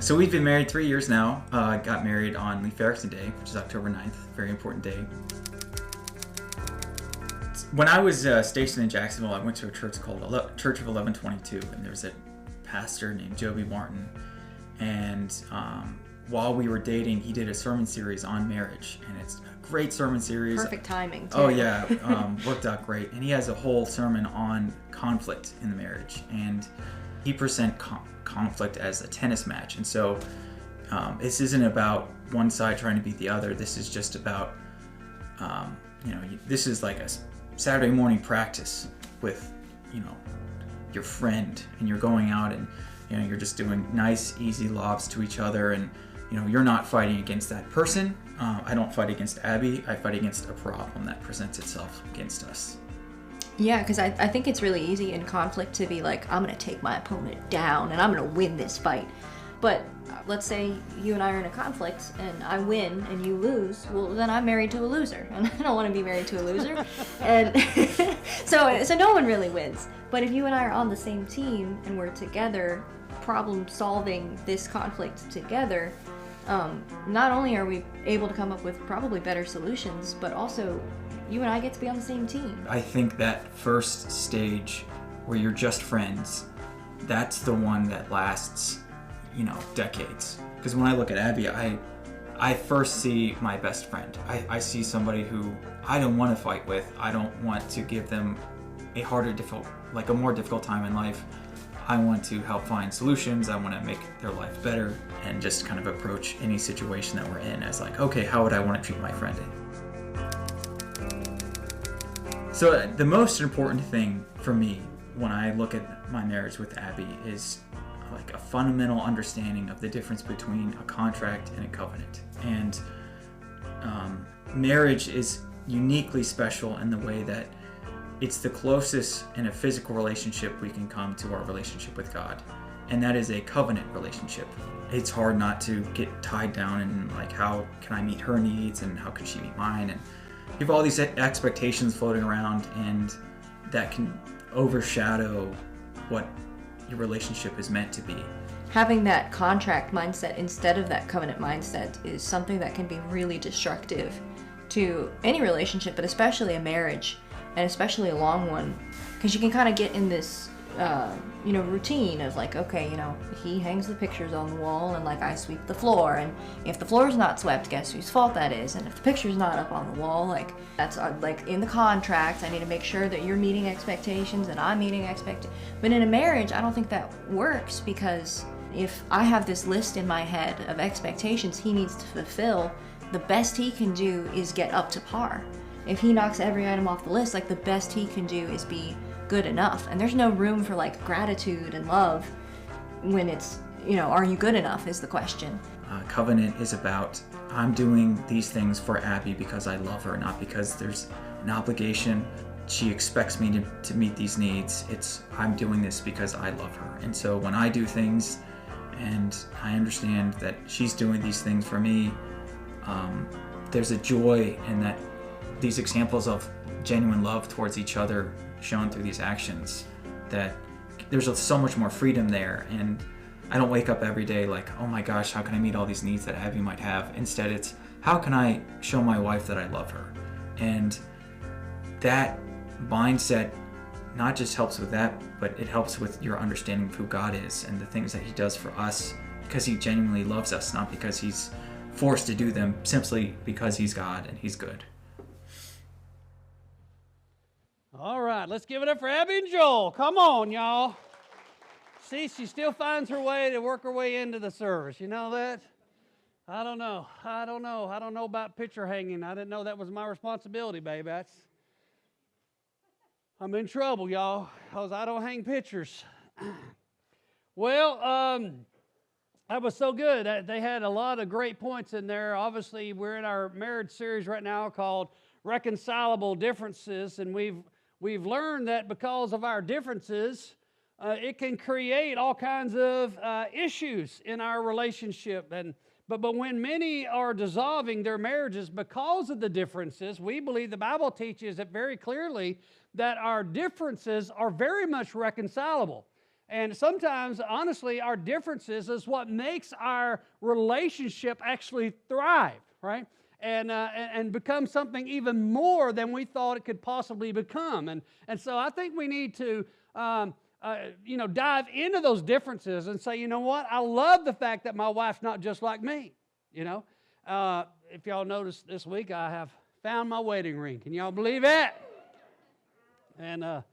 So we've been married 3 years now. Got married on Leif Erikson Day, which is October 9th. Very important day. When I was stationed in Jacksonville, I went to a church called Church of 1122, and there was a pastor named Joby Martin. And while we were dating, he did a sermon series on marriage, and it's a great sermon series. Perfect timing, too. Oh yeah, worked out great. And he has a whole sermon on conflict in the marriage, and he presents conflict as a tennis match. And so this isn't about one side trying to beat the other. This is just about, this is like a Saturday morning practice with, your friend, and you're going out and, you're just doing nice, easy lobs to each other, and, you're not fighting against that person. I don't fight against Abby. I fight against a problem that presents itself against us. Yeah, because I think it's really easy in conflict to be like, I'm going to take my opponent down and I'm going to win this fight. But let's say you and I are in a conflict and I win and you lose, well, then I'm married to a loser. And I don't want to be married to a loser. And so no one really wins. But if you and I are on the same team and we're together, problem solving this conflict together, not only are we able to come up with probably better solutions, but also you and I get to be on the same team. I think that first stage where you're just friends, that's the one that lasts, decades. Because when I look at Abby, I first see my best friend. I see somebody who I don't want to fight with. I don't want to give them a more difficult time in life. I want to help find solutions. I want to make their life better, and just kind of approach any situation that we're in as like, okay, how would I want to treat my friend? So the most important thing for me when I look at my marriage with Abby is like a fundamental understanding of the difference between a contract and a covenant. And marriage is uniquely special in the way that it's the closest in a physical relationship we can come to our relationship with God. And that is a covenant relationship. It's hard not to get tied down in like, how can I meet her needs and how can she meet mine? And you have all these expectations floating around, and that can overshadow what your relationship is meant to be. Having that contract mindset instead of that covenant mindset is something that can be really destructive to any relationship, but especially a marriage, and especially a long one, because you can kind of get in this routine of like, okay, he hangs the pictures on the wall and like I sweep the floor, and if the floor's not swept, guess whose fault that is? And if the picture's not up on the wall, like that's like in the contract, I need to make sure that you're meeting expectations and I'm meeting expectations. But in a marriage, I don't think that works, because if I have this list in my head of expectations he needs to fulfill, the best he can do is get up to par. If he knocks every item off the list, like the best he can do is be good enough. And there's no room for like gratitude and love when it's, are you good enough is the question. Covenant is about, I'm doing these things for Abby because I love her, not because there's an obligation. She expects me to meet these needs. It's, I'm doing this because I love her. And so when I do things and I understand that she's doing these things for me, there's a joy in that, these examples of genuine love towards each other shown through these actions, that there's so much more freedom there. And I don't wake up every day like, oh my gosh, how can I meet all these needs that Abby might have? Instead, it's, how can I show my wife that I love her? And that mindset not just helps with that, but it helps with your understanding of who God is and the things that he does for us, because he genuinely loves us, not because he's forced to do them, simply because he's God and he's good. All right, let's give it up for Abby and Joel. Come on, y'all. See, she still finds her way to work her way into the service. You know that? I don't know about picture hanging. I didn't know that was my responsibility, babe. I'm in trouble, y'all, because I don't hang pictures. Well, that was so good. They had a lot of great points in there. Obviously, we're in our marriage series right now called Reconcilable Differences, and we've learned that because of our differences, it can create all kinds of issues in our relationship. But when many are dissolving their marriages because of the differences, we believe the Bible teaches it very clearly that our differences are very much reconcilable. And sometimes, honestly, our differences is what makes our relationship actually thrive, right? And become something even more than we thought it could possibly become. And so I think we need to, dive into those differences and say, you know what? I love the fact that my wife's not just like me, you know. If y'all noticed this week, I have found my wedding ring. Can y'all believe it? And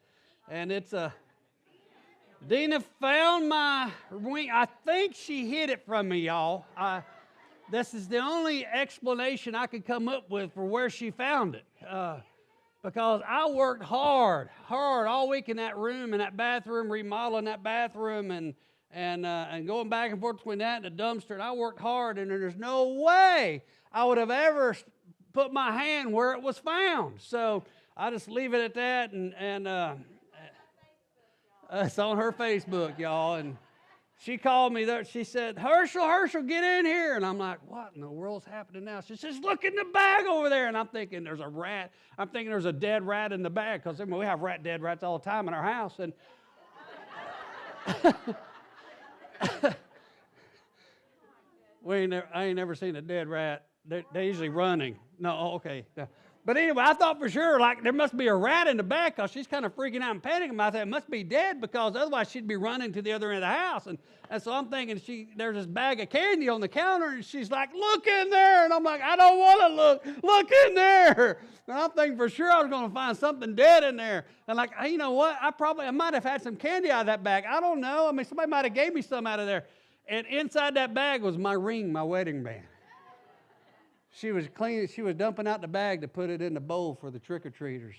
it's Dina found my ring. I think she hid it from me, y'all. This is the only explanation I could come up with for where she found it. Because I worked hard all week in that room, in that bathroom, remodeling that bathroom, and going back and forth between that and the dumpster. And I worked hard, and there's no way I would have ever put my hand where it was found. So I just leave it at that, and it's on her Facebook, y'all. And she called me there. She said, Herschel, get in here. And I'm like, what in the world's happening now? She says, look in the bag over there. And I'm thinking there's a rat. I'm thinking there's a dead rat in the bag, because we have dead rats all the time in our house. And I ain't never seen a dead rat. They're usually running. No, okay. But anyway, I thought for sure, like, there must be a rat in the back, because she's kind of freaking out and panicking. I thought it must be dead, because otherwise she'd be running to the other end of the house. And so I'm thinking there's this bag of candy on the counter, and she's like, look in there. And I'm like, I don't want to look. Look in there. And I'm thinking for sure I was going to find something dead in there. And like, hey, you know what? I might have had some candy out of that bag. I don't know. I mean, somebody might have gave me some out of there. And inside that bag was my ring, my wedding band. She was cleaning. She was dumping out the bag to put it in the bowl for the trick-or-treaters.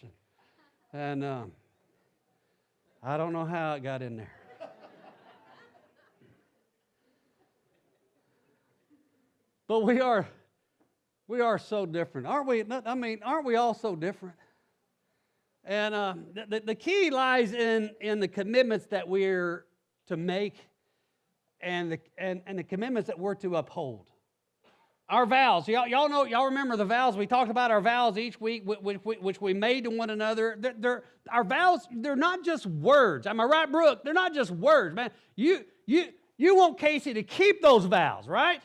And I don't know how it got in there. But we are so different, aren't we? I mean, aren't we all so different? And the key lies in the commitments that we're to make, and the commitments that we're to uphold. Our vows. Y'all remember the vows? We talked about our vows each week, which we made to one another. Our vows, they're not just words. Am I right, Brooke? They're not just words, man. You want Casey to keep those vows, right?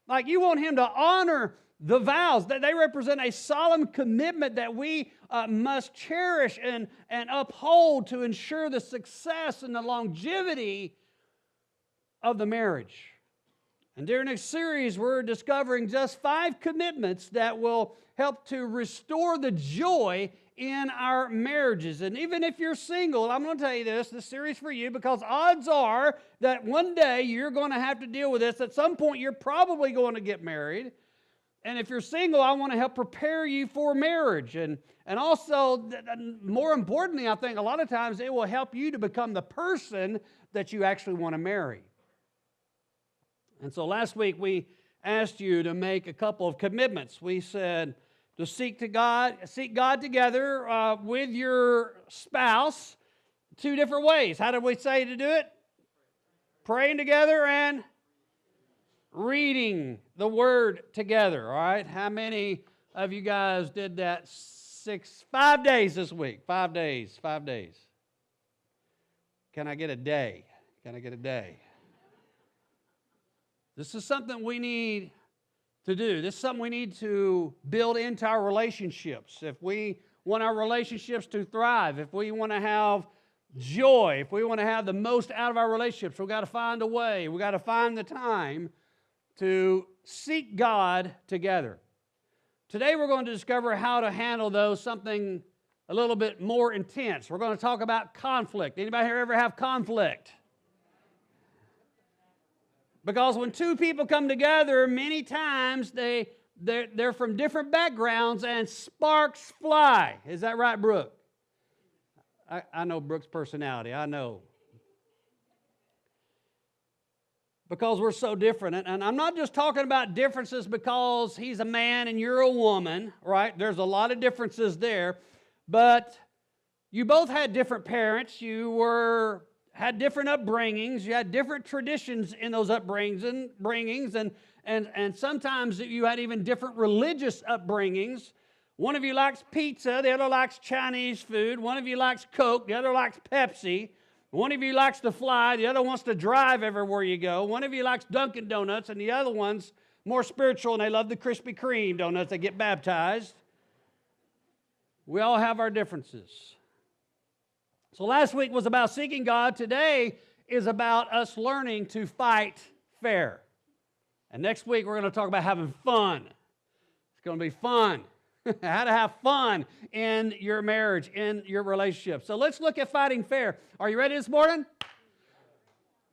Like, you want him to honor the vows. That they represent a solemn commitment that we must cherish and uphold to ensure the success and the longevity of the marriage. And during this series, we're discovering just 5 commitments that will help to restore the joy in our marriages. And even if you're single, I'm going to tell you this series for you, because odds are that one day you're going to have to deal with this. At some point, you're probably going to get married. And if you're single, I want to help prepare you for marriage. And also, more importantly, I think a lot of times it will help you to become the person that you actually want to marry. And so last week we asked you to make a couple of commitments. We said to seek God together with your spouse 2 different ways. How did we say to do it? Praying together and reading the Word together. All right. How many of you guys did that 5 days this week? 5 days. 5 days. Can I get a day? Can I get a day? This is something we need to do. This is something we need to build into our relationships. If we want our relationships to thrive, if we want to have joy, if we want to have the most out of our relationships, we've got to find a way. We've got to find the time to seek God together. Today we're going to discover how to handle those, something a little bit more intense. We're going to talk about conflict. Anybody here ever have conflict? Because when 2 people come together, many times they're from different backgrounds and sparks fly. Is that right, Brooke? I know Brooke's personality. I know. Because we're so different. And I'm not just talking about differences because he's a man and you're a woman, right? There's a lot of differences there. But you both had different parents. You had different upbringings. You had different traditions in those upbringings, and sometimes you had even different religious upbringings. One of you likes pizza, the other likes Chinese food. One of you likes Coke, the other likes Pepsi. One of you likes to fly, the other wants to drive everywhere you go. One of you likes Dunkin' Donuts, and the other one's more spiritual, and they love the Krispy Kreme donuts. They get baptized. We all have our differences. So last week was about seeking God. Today is about us learning to fight fair. And next week we're going to talk about having fun. It's going to be fun. How to have fun in your marriage, in your relationship. So let's look at fighting fair. Are you ready this morning?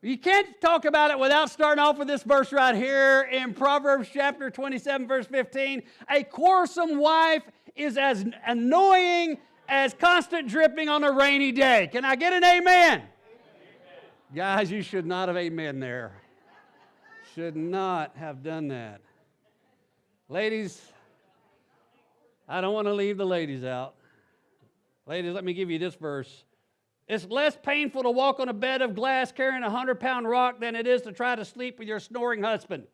You can't talk about it without starting off with this verse right here in Proverbs chapter 27, verse 15. A quarrelsome wife is as annoying as constant dripping on a rainy day. Can I get an amen? Amen. Guys, you should not have amen there. Should not have done that. Ladies, I don't want to leave the ladies out. Ladies, let me give you this verse. It's less painful to walk on a bed of glass carrying a 100-pound rock than it is to try to sleep with your snoring husband.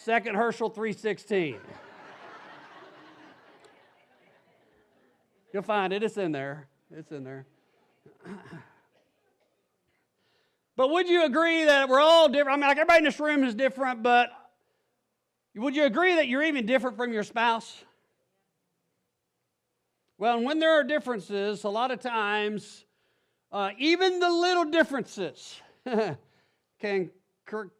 2 Herschel 3:16. You'll find it. It's in there. It's in there. But would you agree that we're all different? I mean, like everybody in this room is different, but would you agree that you're even different from your spouse? Well, and when there are differences, a lot of times, even the little differences can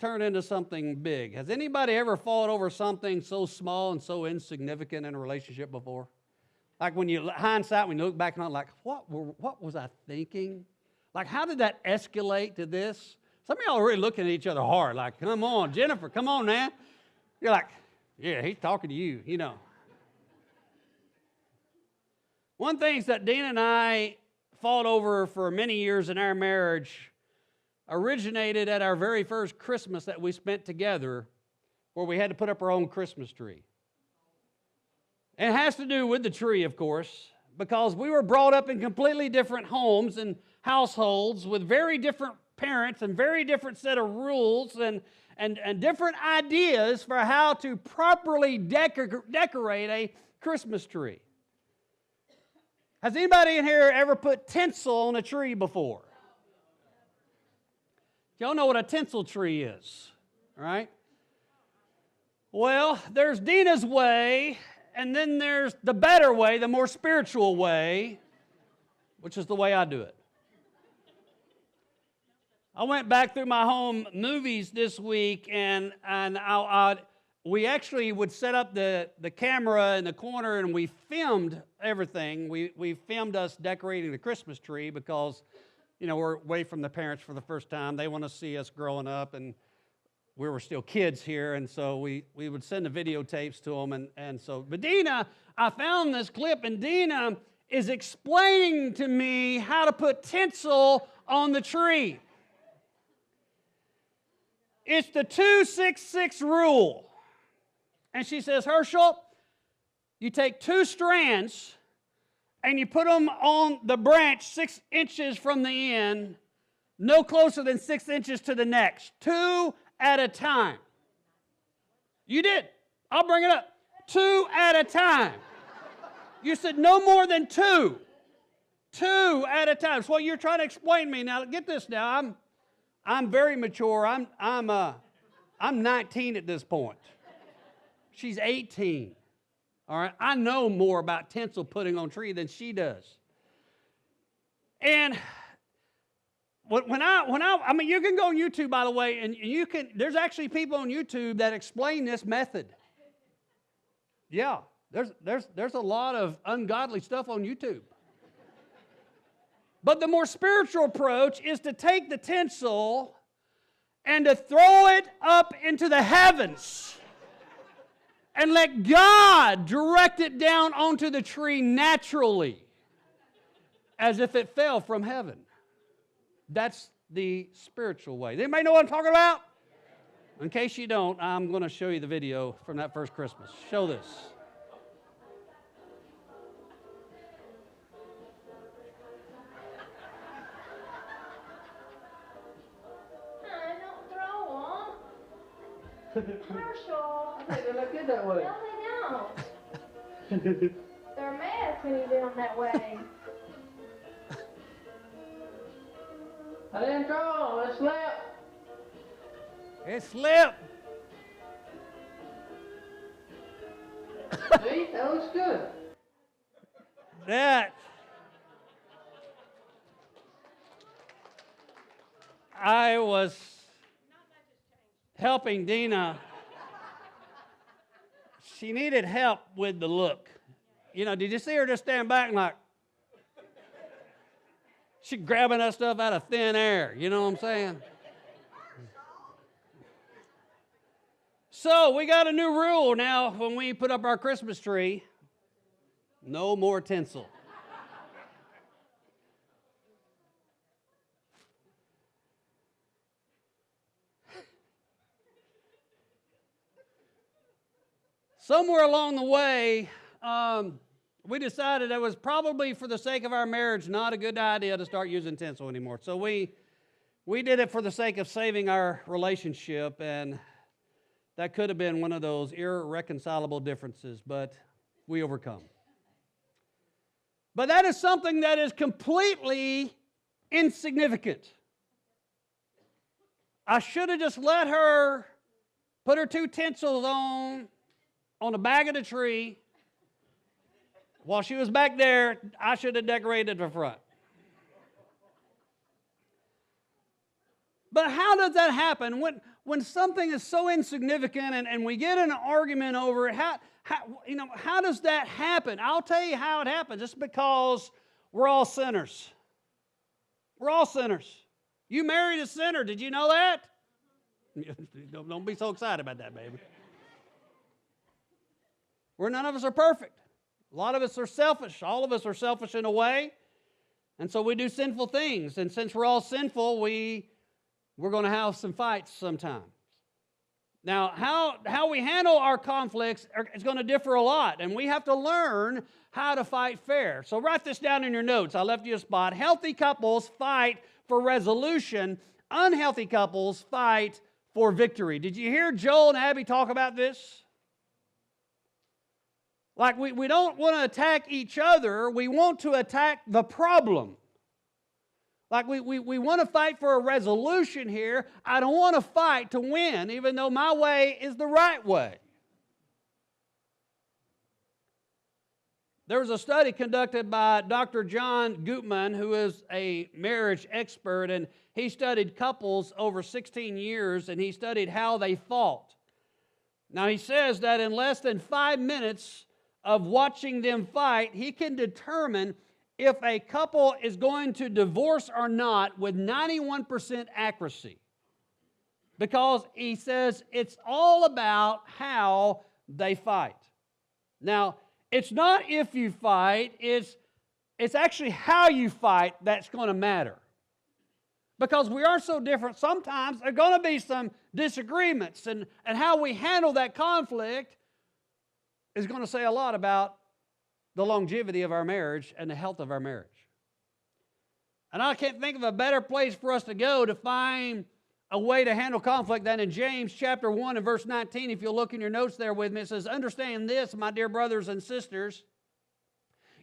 turn into something big. Has anybody ever fought over something so small and so insignificant in a relationship before? Like when you hindsight, when you look back on it, like, what was I thinking? Like, how did that escalate to this? Some of y'all are really looking at each other hard, like, come on, Jennifer, come on, man. You're like, yeah, he's talking to you, you know. One thing that Dean and I fought over for many years in our marriage originated at our very first Christmas that we spent together, where we had to put up our own Christmas tree. And it has to do with the tree, of course, because we were brought up in completely different homes and households with very different parents and very different set of rules and different ideas for how to properly decorate a Christmas tree. Has anybody in here ever put tinsel on a tree before? Y'all know what a tinsel tree is, right? Well, there's Dina's way, and then there's the better way, the more spiritual way, which is the way I do it. I went back through my home movies this week, and we actually would set up the camera in the corner, and we filmed everything. We filmed us decorating the Christmas tree because, you know, we're away from the parents for the first time. They want to see us growing up, and we were still kids here, and so we would send the videotapes to them. But Dina, I found this clip, and Dina is explaining to me how to put tinsel on the tree. It's the 2-6-6 rule. And she says, Herschel, you take 2 strands and you put them on the branch 6 inches from the end, no closer than 6 inches to the next. 2 at a time. You did. I'll bring it up. 2 at a time. You said no more than 2. 2 at a time. That's what you're trying to explain to me. Now, get this now. I'm very mature. I'm 19 at this point. She's 18. All right, I know more about tinsel putting on tree than she does. And I mean, you can go on YouTube, by the way, and there's actually people on YouTube that explain this method. Yeah, there's a lot of ungodly stuff on YouTube. But the more spiritual approach is to take the tinsel and to throw it up into the heavens and let God direct it down onto the tree naturally, as if it fell from heaven. That's the spiritual way. Does anybody know what I'm talking about? In case you don't, I'm going to show you the video from that first Christmas. Show this. Herschel. I think they look good that way. No, they don't. They're mad when you do them that way. I didn't draw. It slipped. It slipped. See, that looks good. That I was helping Dina. She needed help with the look. You know, did you see her just stand back and like, she grabbing that stuff out of thin air, you know what I'm saying? So we got a new rule now when we put up our Christmas tree. No more tinsel. Somewhere along the way, we decided it was probably for the sake of our marriage not a good idea to start using tinsel anymore. So we did it for the sake of saving our relationship, and that could have been one of those irreconcilable differences, but we overcome. But that is something that is completely insignificant. I should have just let her put her 2 tinsels on the back of the tree. While she was back there, I should have decorated the front. But how does that happen? When something is so insignificant and we get in an argument over it, how does that happen? I'll tell you how it happens. It's because we're all sinners. We're all sinners. You married a sinner. Did you know that? Don't be so excited about that, baby. None of us are perfect. A lot of us are selfish. All of us are selfish in a way. And so we do sinful things. And since we're all sinful, we're going to have some fights sometimes. Now, how we handle our conflicts is going to differ a lot. And we have to learn how to fight fair. So write this down in your notes. I left you a spot. Healthy couples fight for resolution. Unhealthy couples fight for victory. Did you hear Joel and Abby talk about this? Like we don't want to attack each other. We want to attack the problem. Like we want to fight for a resolution here. I don't want to fight to win, even though my way is the right way. There was a study conducted by Dr. John Gutman, who is a marriage expert, and he studied couples over 16 years, and he studied how they fought. Now, he says that in less than 5 minutes of watching them fight, he can determine if a couple is going to divorce or not with 91% accuracy. Because he says it's all about how they fight. Now, it's not if you fight, it's actually how you fight that's going to matter. Because we are so different, sometimes there are going to be some disagreements, and how we handle that conflict is going to say a lot about the longevity of our marriage and the health of our marriage. And I can't think of a better place for us to go to find a way to handle conflict than in James chapter 1 and verse 19. If you'll look in your notes there with me, it says, "Understand this, my dear brothers and sisters.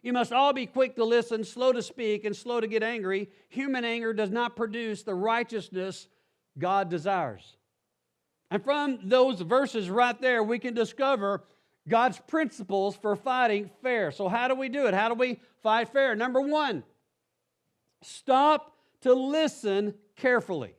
You must all be quick to listen, slow to speak, and slow to get angry. Human anger does not produce the righteousness God desires." And from those verses right there, we can discover God's principles for fighting fair. So how do we do it? How do we fight fair? Number one, stop to listen carefully.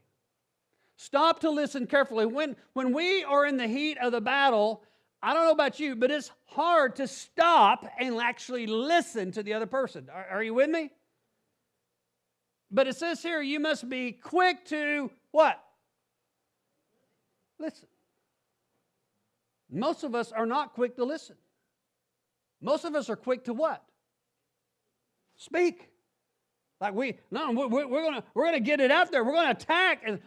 Stop to listen carefully. When we are in the heat of the battle, I don't know about you, but it's hard to stop and actually listen to the other person. Are you with me? But it says here, you must be quick to what? Listen. Most of us are not quick to listen. Most of us are quick to what? Speak. Like we're gonna get it out there. We're gonna attack. And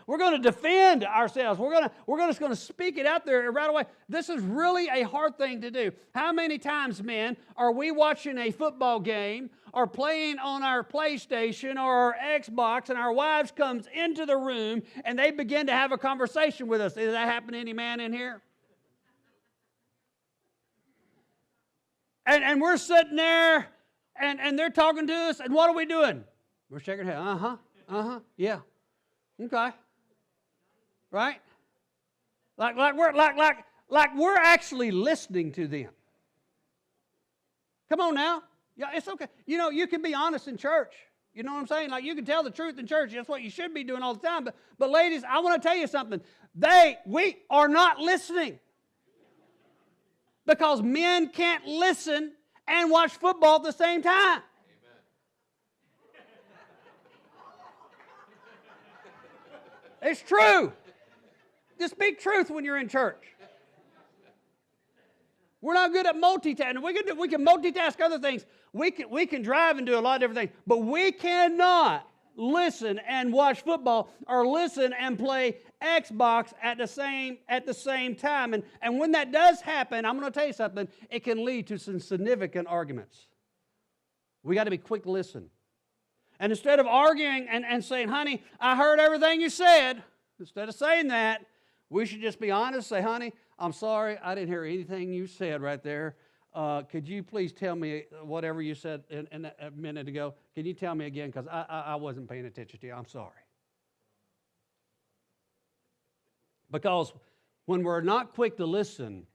we're gonna defend ourselves. We're just gonna speak it out there right away. This is really a hard thing to do. How many times, men, are we watching a football game or playing on our PlayStation or our Xbox, and our wives comes into the room and they begin to have a conversation with us? Does that happen to any man in here? And we're sitting there, and they're talking to us, and what are we doing? We're shaking our head. Yeah. Okay. Right? Like we're actually listening to them. Come on now. Yeah, it's okay. You know, you can be honest in church. You know what I'm saying? Like you can tell the truth in church. That's what you should be doing all the time. But ladies, I want to tell you something. We are not listening. Because men can't listen and watch football at the same time. It's true. Just speak truth when you're in church. We're not good at multitasking. We can multitask other things. We can drive and do a lot of different things. But we cannot listen and watch football or listen and play Xbox at the same time. And when that does happen, I'm going to tell you something, it can lead to some significant arguments. We got to be quick to listen. And instead of arguing and saying, honey, I heard everything you said, instead of saying that, we should just be honest, say, honey, I'm sorry, I didn't hear anything you said right there. Could you please tell me whatever you said a minute ago? Can you tell me again? Because I wasn't paying attention to you. I'm sorry. Because when we're not quick to listen,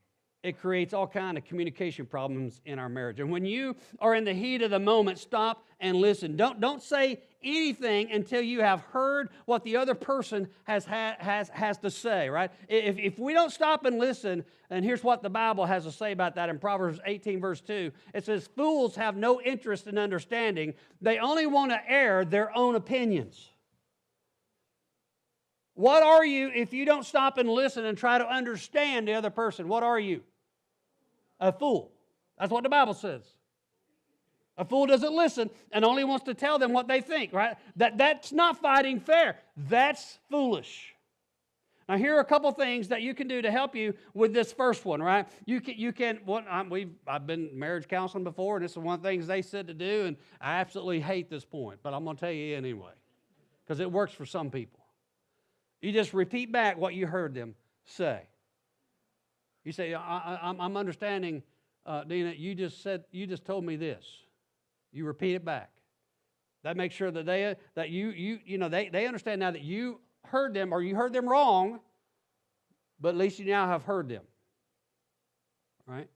it creates all kinds of communication problems in our marriage. And when you are in the heat of the moment, stop and listen. Don't say anything until you have heard what the other person has to say, right? If we don't stop and listen, and here's what the Bible has to say about that in Proverbs 18, verse 2. It says, fools have no interest in understanding. They only want to air their own opinions. What are you if you don't stop and listen and try to understand the other person? What are you? A fool. That's what the Bible says. A fool doesn't listen and only wants to tell them what they think, right? That's not fighting fair. That's foolish. Now, here are a couple things that you can do to help you with this first one, right? I've been marriage counseling before, and this is one of the things they said to do, and I absolutely hate this point, but I'm going to tell you anyway, because it works for some people. You just repeat back what you heard them say. You say, I'm understanding, Dina, you just told me this. You repeat it back. That makes sure that they understand now that you heard them or you heard them wrong, but at least you now have heard them. Right?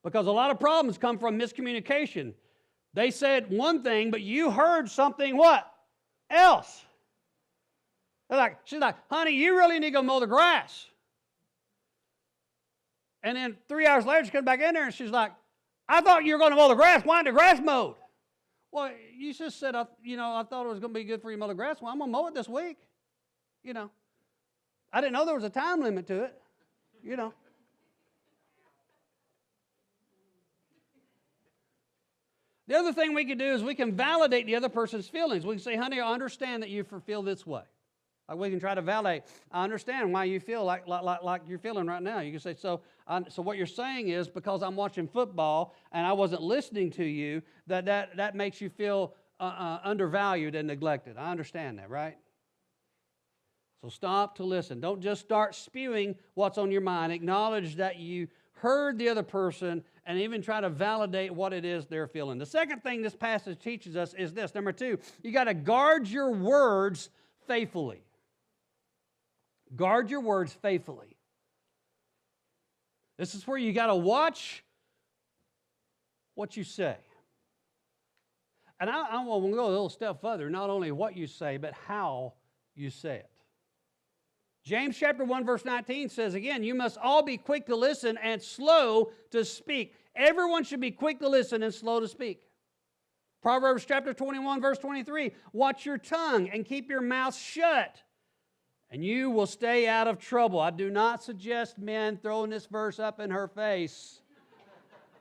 Because a lot of problems come from miscommunication. They said one thing, but you heard something what? Else. She's like, honey, you really need to go mow the grass. And then 3 hours later, she comes back in there and she's like, I thought you were going to mow the grass. Why ain't the grass mowed? Well, you just said, I thought it was going to be good for you to mow the grass. Well, I'm going to mow it this week. I didn't know there was a time limit to it. The other thing we can do is we can validate the other person's feelings. We can say, honey, I understand that you feel this way. Like we can try to validate, I understand why you feel like you're feeling right now. You can say, so what you're saying is because I'm watching football and I wasn't listening to you, that makes you feel undervalued and neglected. I understand that, right? So stop to listen. Don't just start spewing what's on your mind. Acknowledge that you heard the other person and even try to validate what it is they're feeling. The second thing this passage teaches us is this. Number 2, you got to guard your words faithfully. Guard your words faithfully. This is where you got to watch what you say. And I want to go a little step further, not only what you say, but how you say it. James chapter 1, verse 19 says, again, you must all be quick to listen and slow to speak. Everyone should be quick to listen and slow to speak. Proverbs chapter 21, verse 23, watch your tongue and keep your mouth shut, and you will stay out of trouble. I do not suggest men throwing this verse up in her face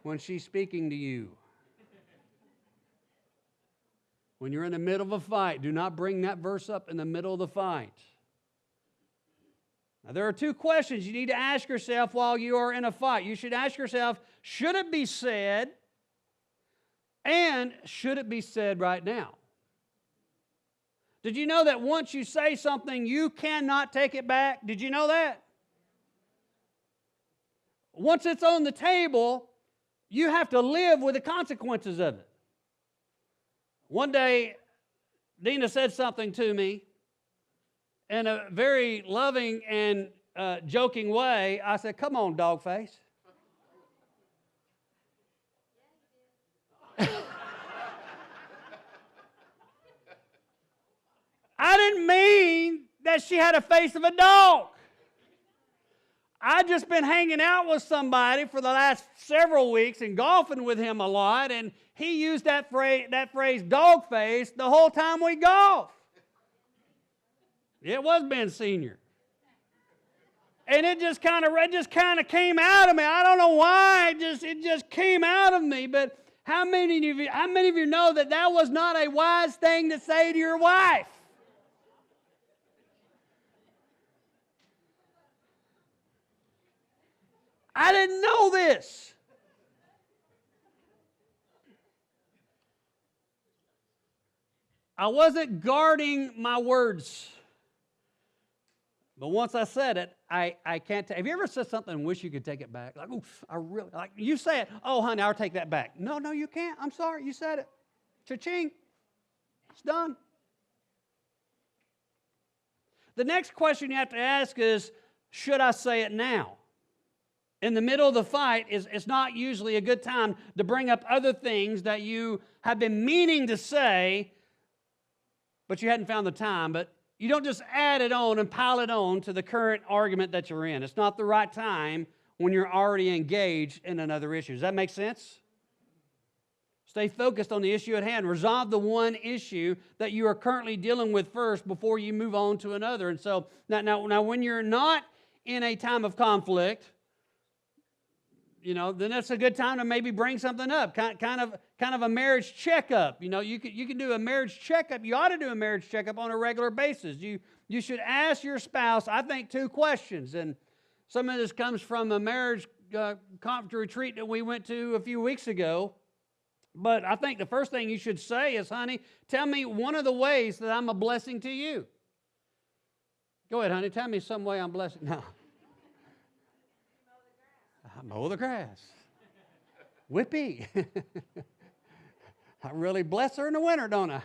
when she's speaking to you. When you're in the middle of a fight, do not bring that verse up in the middle of the fight. Now, there are 2 questions you need to ask yourself while you are in a fight. You should ask yourself, should it be said? And should it be said right now? Did you know that once you say something, you cannot take it back? Did you know that? Once it's on the table, you have to live with the consequences of it. One day, Dina said something to me in a very loving and joking way. I said, "Come on, dog face." I didn't mean that she had a face of a dog. I've just been hanging out with somebody for the last several weeks and golfing with him a lot, and he used that phrase dog face the whole time we golf. It was Ben Senior. And it just kind of came out of me. I don't know why. It just came out of me. But how many of you know that was not a wise thing to say to your wife? I didn't know this. I wasn't guarding my words. But once I said it, I can't have you ever said something and wish you could take it back? Like, oh, I really, like, you say it, oh, honey, I'll take that back. No, you can't. I'm sorry, you said it. Cha-ching. It's done. The next question you have to ask is, should I say it now? In the middle of the fight, it's not usually a good time to bring up other things that you have been meaning to say, but you hadn't found the time. But you don't just add it on and pile it on to the current argument that you're in. It's not the right time when you're already engaged in another issue. Does that make sense? Stay focused on the issue at hand. Resolve the one issue that you are currently dealing with first before you move on to another. And so now when you're not in a time of conflict, then that's a good time to maybe bring something up, kind of a marriage checkup. You can do a marriage checkup. You ought to do a marriage checkup on a regular basis. You should ask your spouse, I think, 2 questions. And some of this comes from a marriage conference retreat that we went to a few weeks ago. But I think the first thing you should say is, honey, tell me one of the ways that I'm a blessing to you. Go ahead, honey, tell me some way I'm blessing. No. I mow the grass. Whippy. I really bless her in the winter, don't I?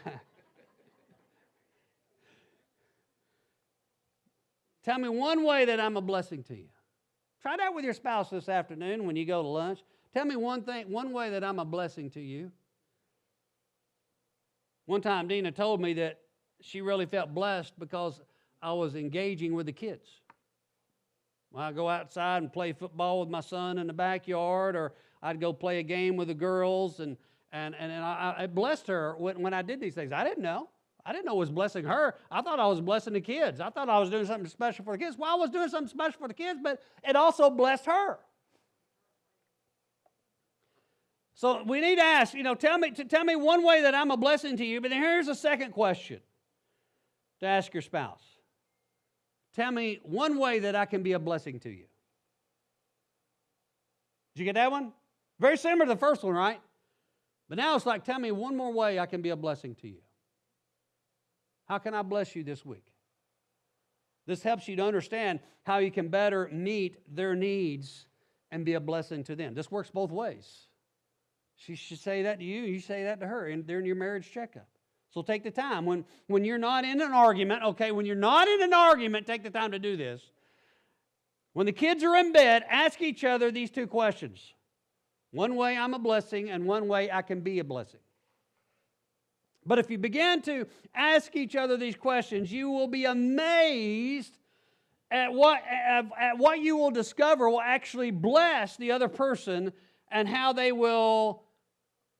Tell me one way that I'm a blessing to you. Try that with your spouse this afternoon when you go to lunch. Tell me one way that I'm a blessing to you. One time Dina told me that she really felt blessed because I was engaging with the kids. Well, I'd go outside and play football with my son in the backyard, or I'd go play a game with the girls, and I blessed her when I did these things. I didn't know. I didn't know it was blessing her. I thought I was blessing the kids. I thought I was doing something special for the kids. Well, I was doing something special for the kids, but it also blessed her. So we need to ask, tell me one way that I'm a blessing to you, but then here's a second question to ask your spouse. Tell me one way that I can be a blessing to you. Did you get that one? Very similar to the first one, right? But now it's like, tell me one more way I can be a blessing to you. How can I bless you this week? This helps you to understand how you can better meet their needs and be a blessing to them. This works both ways. She should say that to you, you say that to her during your marriage checkup. So take the time. When you're not in an argument, take the time to do this. When the kids are in bed, ask each other these 2 questions. One way I'm a blessing, and one way I can be a blessing. But if you begin to ask each other these questions, you will be amazed at what you will discover will actually bless the other person, and how they will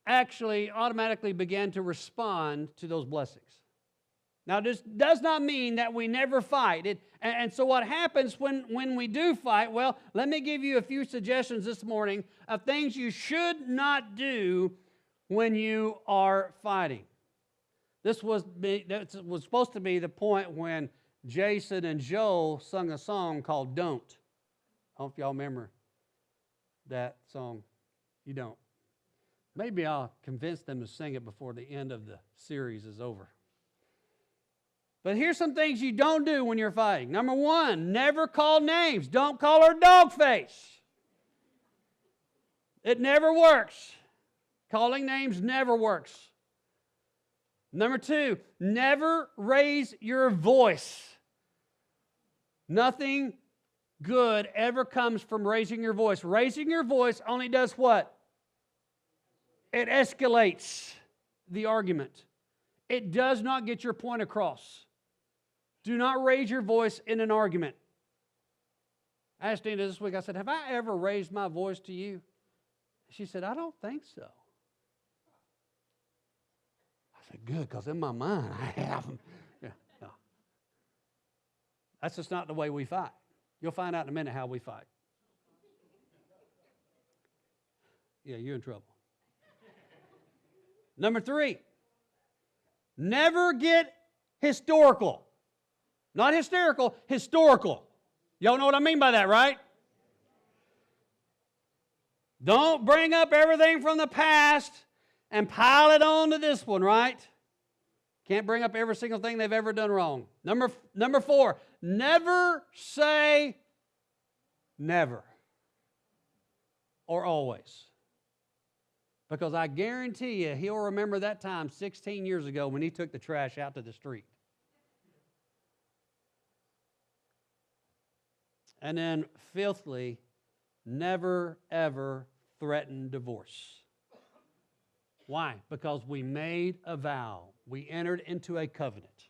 actually automatically begin to respond to those blessings. Now, this does not mean that we never fight. And so what happens when we do fight? Well, let me give you a few suggestions this morning of things you should not do when you are fighting. This was supposed to be the point when Jason and Joe sung a song called Don't. I don't know if y'all remember that song. You don't. Maybe I'll convince them to sing it before the end of the series is over. But here's some things you don't do when you're fighting. Number 1, never call names. Don't call her dog face. It never works. Calling names never works. Number 2, never raise your voice. Nothing good ever comes from raising your voice. Raising your voice only does what? It escalates the argument. It does not get your point across. Do not raise your voice in an argument. I asked Dina this week, I said, have I ever raised my voice to you? She said, I don't think so. I said, good, because in my mind I have. Yeah, no. That's just not the way we fight. You'll find out in a minute how we fight. Yeah, you're in trouble. Number 3, never get historical. Not hysterical, historical. Y'all know what I mean by that, right? Don't bring up everything from the past and pile it on to this one, right? Can't bring up every single thing they've ever done wrong. Number 4, never say never or always. Because I guarantee you, he'll remember that time 16 years ago when he took the trash out to the street. And then, fifthly, never, ever threaten divorce. Why? Because we made a vow. We entered into a covenant.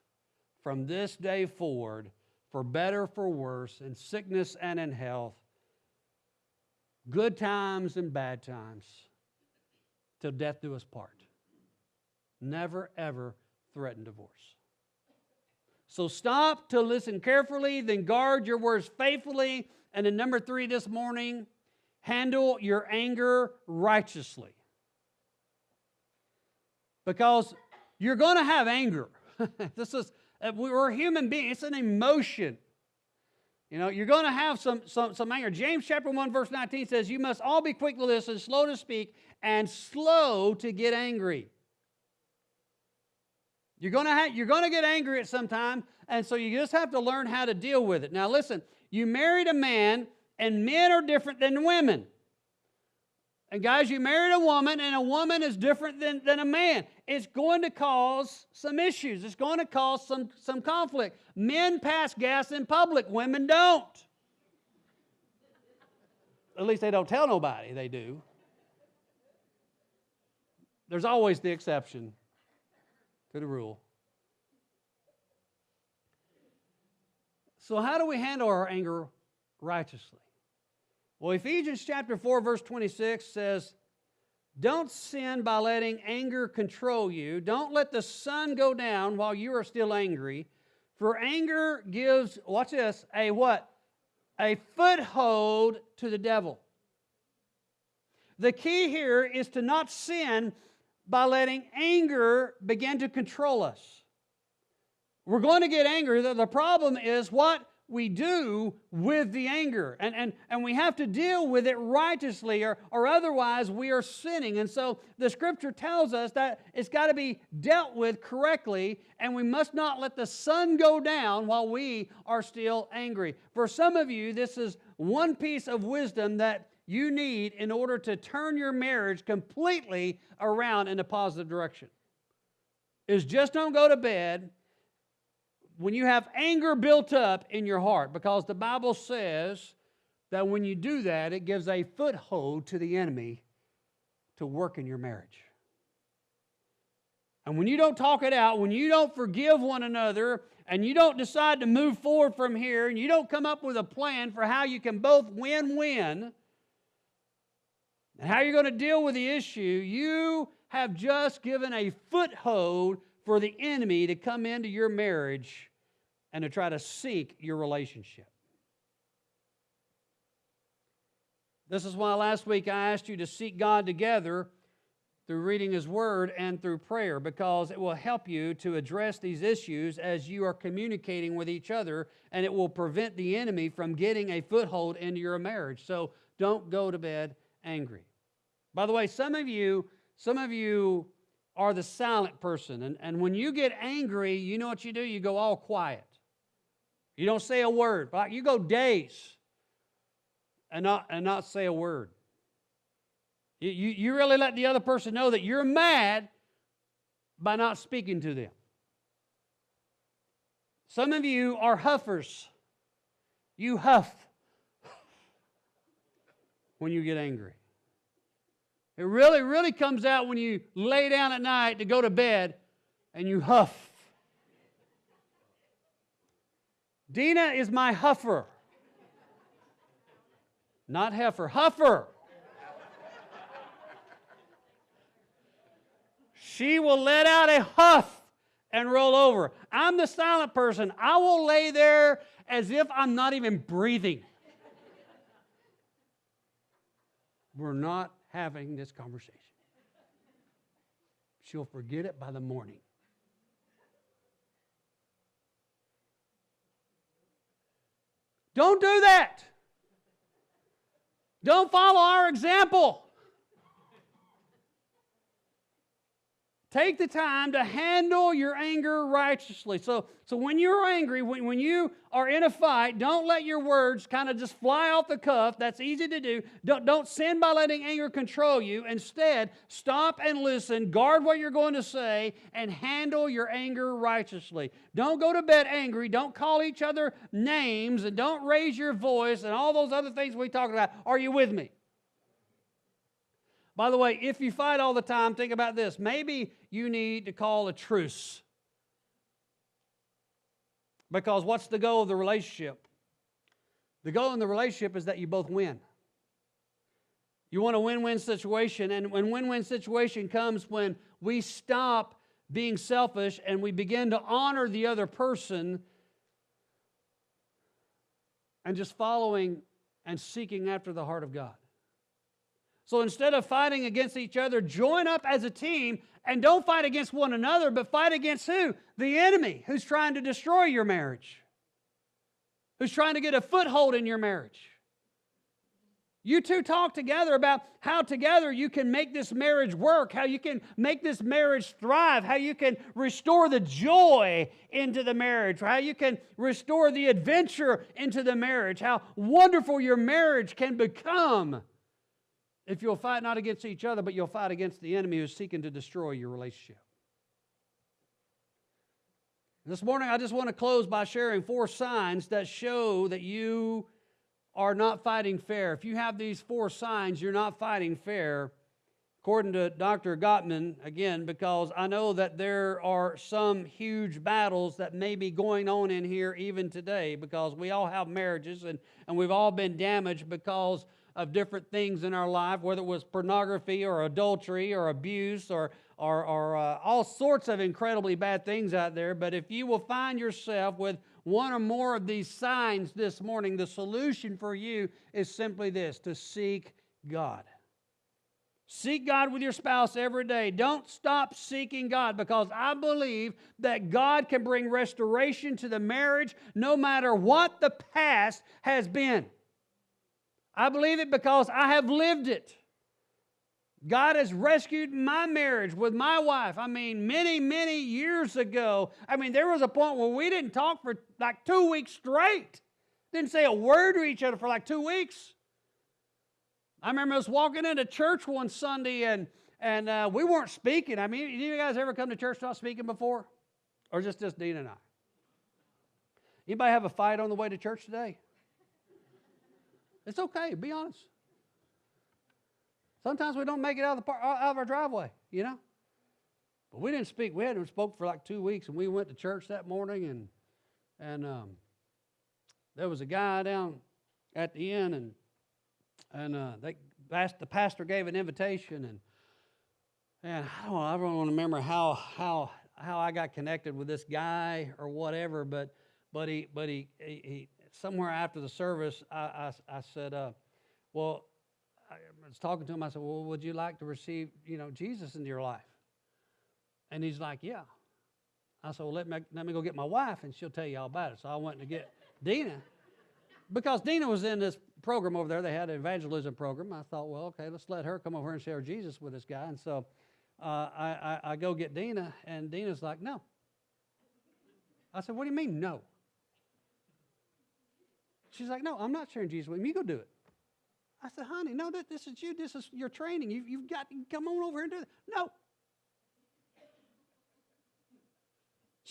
From this day forward, for better, for worse, in sickness and in health, good times and bad times, till death do us part. Never, ever threaten divorce. So stop to listen carefully, then guard your words faithfully. And then number 3 this morning, handle your anger righteously. Because you're going to have anger. We're human beings. It's an emotion. You know, you're going to have some anger. James chapter 1 verse 19 says, you must all be quick to listen, slow to speak, and slow to get angry. You're going to get angry at some time, and so you just have to learn how to deal with it. Now listen, you married a man, and men are different than women. And guys, you married a woman, and a woman is different than a man. It's going to cause some issues. It's going to cause some conflict. Men pass gas in public. Women don't. At least they don't tell nobody they do. There's always the exception to the rule. So how do we handle our anger righteously? Well, Ephesians chapter 4, verse 26 says, don't sin by letting anger control you. Don't let the sun go down while you are still angry. For anger gives, watch this, a what? A foothold to the devil. The key here is to not sin by letting anger begin to control us. We're going to get angry. The problem is what we do with the anger. And we have to deal with it righteously, or otherwise we are sinning. And so the Scripture tells us that it's got to be dealt with correctly, and we must not let the sun go down while we are still angry. For some of you, this is one piece of wisdom that you need in order to turn your marriage completely around in a positive direction. Is just don't go to bed when you have anger built up in your heart, because the Bible says that when you do that, it gives a foothold to the enemy to work in your marriage. And when you don't talk it out, when you don't forgive one another, and you don't decide to move forward from here, and you don't come up with a plan for how you can both win-win, and how you're going to deal with the issue, you have just given a foothold for the enemy to come into your marriage and to try to sink your relationship. This is why last week I asked you to seek God together through reading His Word and through prayer, because it will help you to address these issues as you are communicating with each other, and it will prevent the enemy from getting a foothold into your marriage. So don't go to bed angry. By the way, some of you are the silent person, and when you get angry, you know what you do? You go all quiet. You don't say a word. You go days and not say a word. You really let the other person know that you're mad, by not speaking to them. Some of you are huffers. You huff when you get angry. It really, really comes out when you lay down at night to go to bed and you huff. Dina is my huffer. Not heifer, huffer. She will let out a huff and roll over. I'm the silent person. I will lay there as if I'm not even breathing. We're not having this conversation. She'll forget it by the morning. Don't do that. Don't follow our example. Take the time to handle your anger righteously. So when you're angry, when you are in a fight, don't let your words kind of just fly off the cuff. That's easy to do. Don't sin by letting anger control you. Instead, stop and listen, guard what you're going to say, and handle your anger righteously. Don't go to bed angry. Don't call each other names, and don't raise your voice, and all those other things we talked about. Are you with me? By the way, if you fight all the time, think about this. Maybe you need to call a truce. Because what's the goal of the relationship? The goal in the relationship is that you both win. You want a win-win situation, and when win-win situation comes when we stop being selfish and we begin to honor the other person and just following and seeking after the heart of God. So instead of fighting against each other, join up as a team and don't fight against one another, but fight against who? The enemy who's trying to destroy your marriage, who's trying to get a foothold in your marriage. You two talk together about how together you can make this marriage work, how you can make this marriage thrive, how you can restore the joy into the marriage, how you can restore the adventure into the marriage, how wonderful your marriage can become. If you'll fight not against each other, but you'll fight against the enemy who's seeking to destroy your relationship. This morning, I just want to close by sharing 4 signs that show that you are not fighting fair. If you have these 4 signs, you're not fighting fair, according to Dr. Gottman, again, because I know that there are some huge battles that may be going on in here even today, because we all have marriages and we've all been damaged because of different things in our life, whether it was pornography or adultery or abuse or all sorts of incredibly bad things out there. But if you will find yourself with one or more of these signs this morning, the solution for you is simply this: to seek God. Seek God with your spouse every day. Don't stop seeking God, because I believe that God can bring restoration to the marriage no matter what the past has been. I believe it because I have lived it. God has rescued my marriage with my wife. Many, many years ago. There was a point where we didn't talk for like 2 weeks straight. Didn't say a word to each other for like 2 weeks. I remember us walking into church one Sunday and we weren't speaking. You guys ever come to church not speaking before? Or just Dean and I? Anybody have a fight on the way to church today? It's okay, be honest. Sometimes we don't make it out of our driveway, But we didn't speak. We hadn't spoke for like 2 weeks, and we went to church that morning, and there was a guy down at the inn, and the pastor gave an invitation, and I don't want to remember how I got connected with this guy or whatever, but he somewhere after the service, I said, I was talking to him. I said, well, would you like to receive, Jesus into your life? And he's like, yeah. I said, well, let me go get my wife, and she'll tell you all about it. So I went to get Dina, because Dina was in this program over there. They had an evangelism program. I thought, well, okay, let's let her come over and share Jesus with this guy. And so I go get Dina, and Dina's like, no. I said, what do you mean, no? She's like, no, I'm not sharing Jesus with him. You go do it. I said, honey, no, this is you. This is your training. You've got to come on over here and do it. No.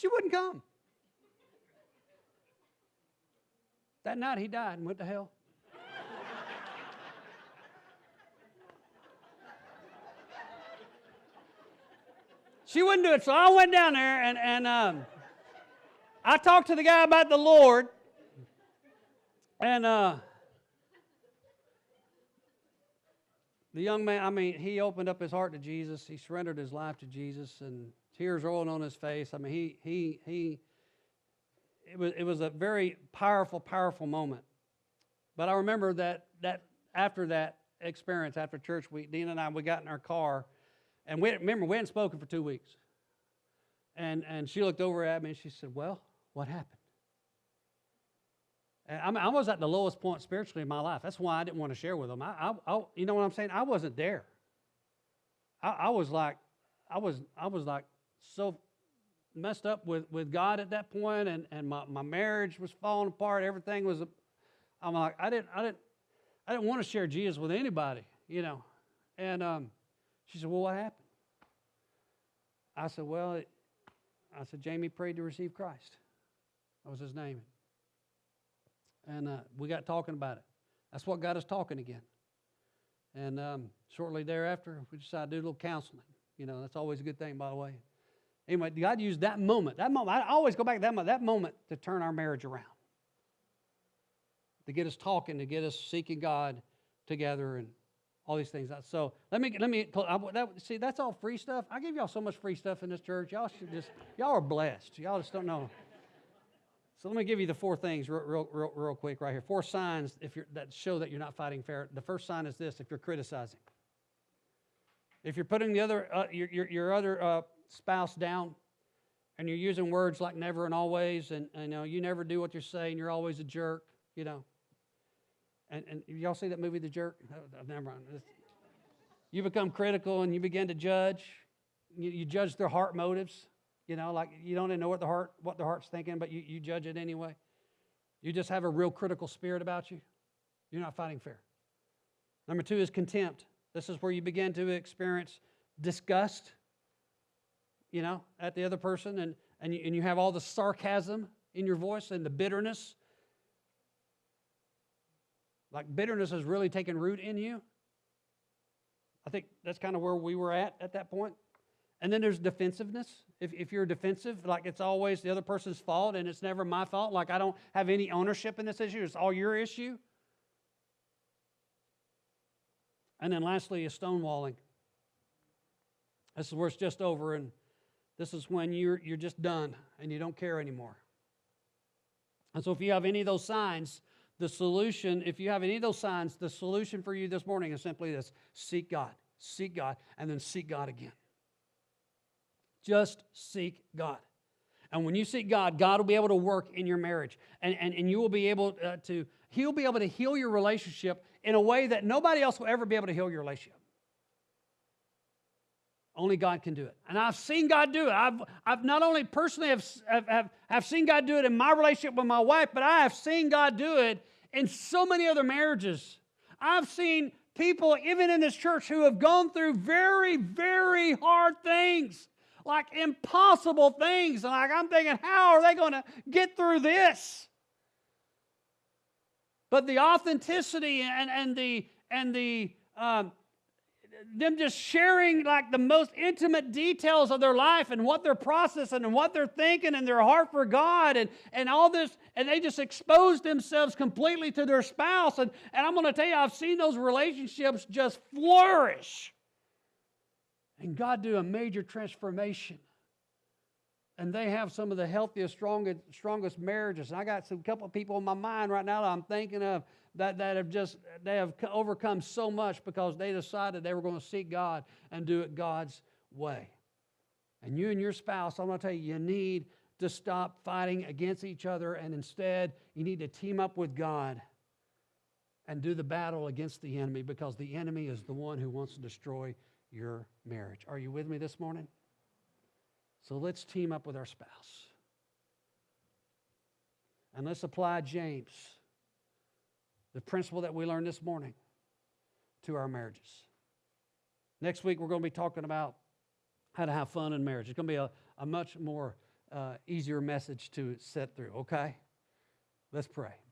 She wouldn't come. That night he died and went to hell. She wouldn't do it, so I went down there and I talked to the guy about the Lord, and the young man, he opened up his heart to Jesus. He surrendered his life to Jesus, and tears rolling on his face. It was a very powerful moment. But I remember that after that experience, after church, Dina and I, we got in our car, and we hadn't spoken for 2 weeks. And she looked over at me and she said, "Well, what happened?" And I was at the lowest point spiritually in my life. That's why I didn't want to share with them. You know what I'm saying? I wasn't there. I was like so messed up with God at that point, and my marriage was falling apart. Everything was. I'm like, I didn't want to share Jesus with anybody, you know. And she said, "Well, what happened?" I said, Jamie prayed to receive Christ. That was his name. And we got talking about it. That's what got us talking again. And shortly thereafter, we decided to do a little counseling. You know, that's always a good thing, by the way. Anyway, God used that moment. I always go back to that moment to turn our marriage around. To get us talking, to get us seeking God together and all these things. So let me see, that's all free stuff. I give y'all so much free stuff in this church. Y'all are blessed. Y'all just don't know. So let me give you the 4 things real quick right here. 4 signs that show that you're not fighting fair. The first sign is this: if you're criticizing, if you're putting the other your other spouse down, and you're using words like never and always, and you know you never do what you're saying, you're always a jerk, you know. And y'all see that movie, The Jerk? Never mind. You become critical and you begin to judge. You judge their heart motives. You know, like you don't even know what their heart's thinking, but you judge it anyway. You just have a real critical spirit about you. You're not fighting fair. Number 2 is contempt. This is where you begin to experience disgust, you know, at the other person, and you have all the sarcasm in your voice and the bitterness. Like bitterness has really taken root in you. I think that's kind of where we were at that point. And then there's defensiveness. If you're defensive, like it's always the other person's fault and it's never my fault, like I don't have any ownership in this issue, it's all your issue. And then lastly is stonewalling. This is where it's just over, and this is when you're just done and you don't care anymore. And so if you have any of those signs, the solution for you this morning is simply this: seek God, and then seek God again. Just seek God. And when you seek God, God will be able to work in your marriage. And you will be able He'll be able to heal your relationship in a way that nobody else will ever be able to heal your relationship. Only God can do it. And I've seen God do it. I've not only personally have seen God do it in my relationship with my wife, but I have seen God do it in so many other marriages. I've seen people, even in this church, who have gone through very, very hard things, like impossible things. And like I'm thinking, how are they going to get through this? But the authenticity and them just sharing like the most intimate details of their life and what they're processing and what they're thinking and their heart for God and all this, and they just expose themselves completely to their spouse. And I'm going to tell you, I've seen those relationships just flourish. And God do a major transformation. And they have some of the healthiest, strongest marriages. And I got some couple of people in my mind right now that I'm thinking of that they have overcome so much because they decided they were going to seek God and do it God's way. And you and your spouse, I'm going to tell you, you need to stop fighting against each other, and instead you need to team up with God and do the battle against the enemy, because the enemy is the one who wants to destroy your marriage. Are you with me this morning? So let's team up with our spouse. And let's apply James, the principle that we learned this morning, to our marriages. Next week, we're going to be talking about how to have fun in marriage. It's going to be a much more easier message to set through, okay? Let's pray.